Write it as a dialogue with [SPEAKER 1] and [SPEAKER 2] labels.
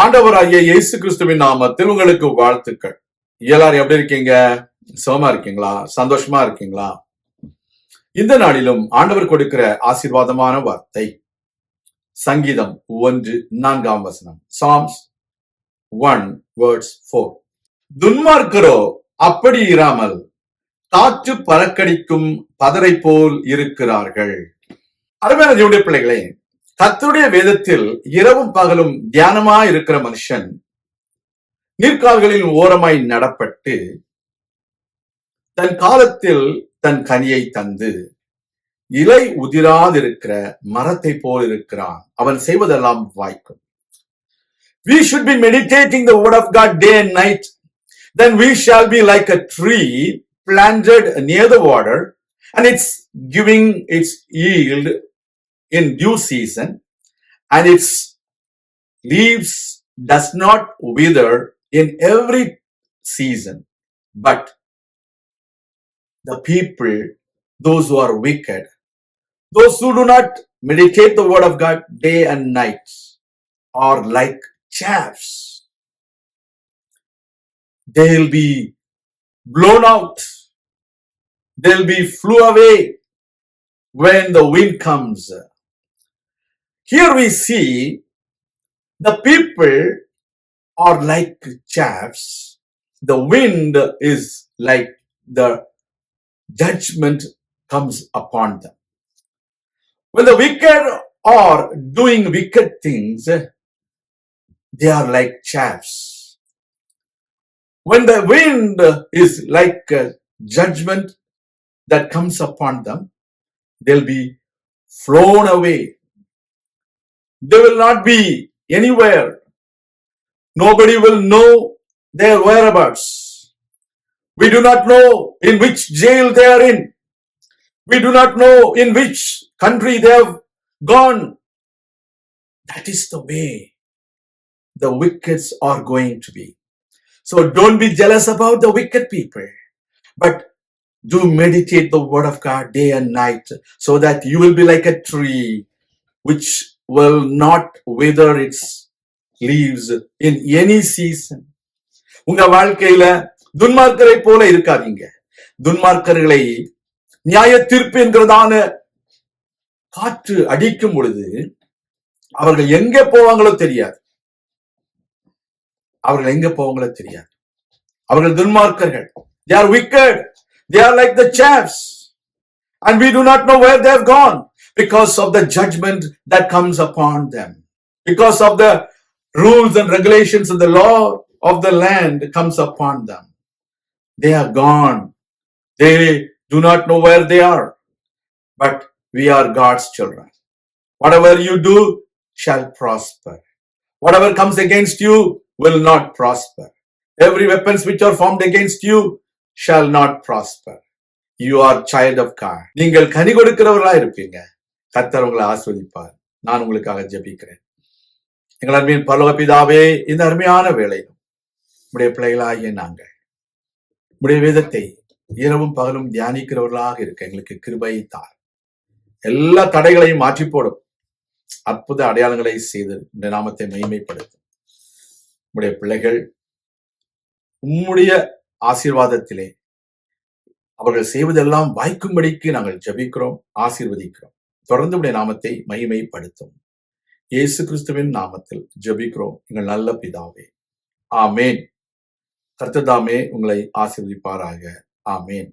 [SPEAKER 1] ஆண்டவராகிய இயேசு கிறிஸ்துவின் நாமத்தில் உங்களுக்கு வாழ்த்துக்கள். எல்லாரும் எப்படி இருக்கீங்க? சுகமா இருக்கீங்களா? சந்தோஷமா இருக்கீங்களா? இந்த நாளிலும் ஆண்டவர் கொடுக்கிற ஆசீர்வாதமான வார்த்தை சங்கீதம் 1:4 Psalms 1:4. துன்மார்க்கரோ அப்படி இராமல் காற்று பறக்கடிக்கும் பதரை போல் இருக்கிறார்கள். அருமையான தேவனுடைய பிள்ளைகளே, கர்த்தருடைய வேதத்தில் இரவும் பகலும் தியானமாய் இருக்கிற மனுஷன் நீர்க்கால்களின் ஓரமாய் நடப்பட்டு தன் காலத்தில் தன் கனியை தந்து இலை உதிராதிருக்கிற மரத்தை போல் இருக்கிறான். அவன் செய்வதெல்லாம் வாய்க்கும். We should be meditating the word of God day and night. Then we shall be like a tree planted near the water, and it's giving its yield in due season, and its leaves does not wither in every season. But the people, those who are wicked, those who do not meditate the word of God day and night, are like chaffs. They'll be blown out. They'll be flew away when the wind comes. Here we see the people are like chaffs. The wind is like the judgment comes upon them. When the wicked are doing wicked things, they are like chaffs. When the wind is like judgment that comes upon them, they'll be flown away. They will not be anywhere. Nobody will know their whereabouts. We do not know in which jail they are in. We do not know in which country they have gone. That is the way the wicked are going to be. So don't be jealous about the wicked people, but do meditate the word of God day and night so that you will be like a tree which will not wither its leaves in any season. உங்க வாழ்க்கையில துன்மார்க்கரை போல இருக்காதீங்க. துன்மார்க்கர்களை நியாய தீர்ப்பு என்கிறதான காற்று அடிக்கும் பொழுது அவர்கள் எங்க போவாங்களோ தெரியாது. அவர்கள் துன்மார்க்கர்கள். They are wicked. They are like the chaffs. And we do not know where they have gone because of the judgment that comes upon them. Because of the rules and regulations of the law of the land comes upon them. They are gone. They do not know where they are. But we are God's children. Whatever you do shall prosper. Whatever comes against you will not prosper. Every weapons which are formed against you shall not prosper. You are child of God. நீங்கள் கனி கொடுக்கிறவர்களா இருப்பீங்க. கர்த்தர் உங்களை ஆசீர்வதிப்பார். நான் உங்களுக்காக ஜெபிக்கிறேன். எங்கள் அன்பின் பரலோக பிதாவே, இந்த அருமையான வேளையிலும் உம்முடைய பிள்ளைகளாகிய நாங்கள் உம்முடைய வேதத்தை இரவும் பகலும் தியானிக்கிறவர்களாக இருக்க எங்களுக்கு கிருபையை தார். எல்லா தடைகளையும் மாற்றி போடும். அற்புத அடையாளங்களை செய்து உம்முடைய நாமத்தை மகிமைப்படுத்தும். உம்முடைய பிள்ளைகள் உம்முடைய ஆசீர்வாதத்திலே அவர்கள் செய்வதெல்லாம் வாய்க்கும்படிக்கு நாங்கள் ஜெபிக்கிறோம், ஆசீர்வதிக்கிறோம். தொடர்ந்து உடைய நாமத்தை மகிமைப்படுத்தும். இயேசு கிறிஸ்துவின் நாமத்தில் ஜெபிக்கிறோம் எங்கள் நல்ல பிதாவே. ஆமேன். கர்த்தர் தாமே உங்களை ஆசீர்வதிப்பாராக. ஆமேன்.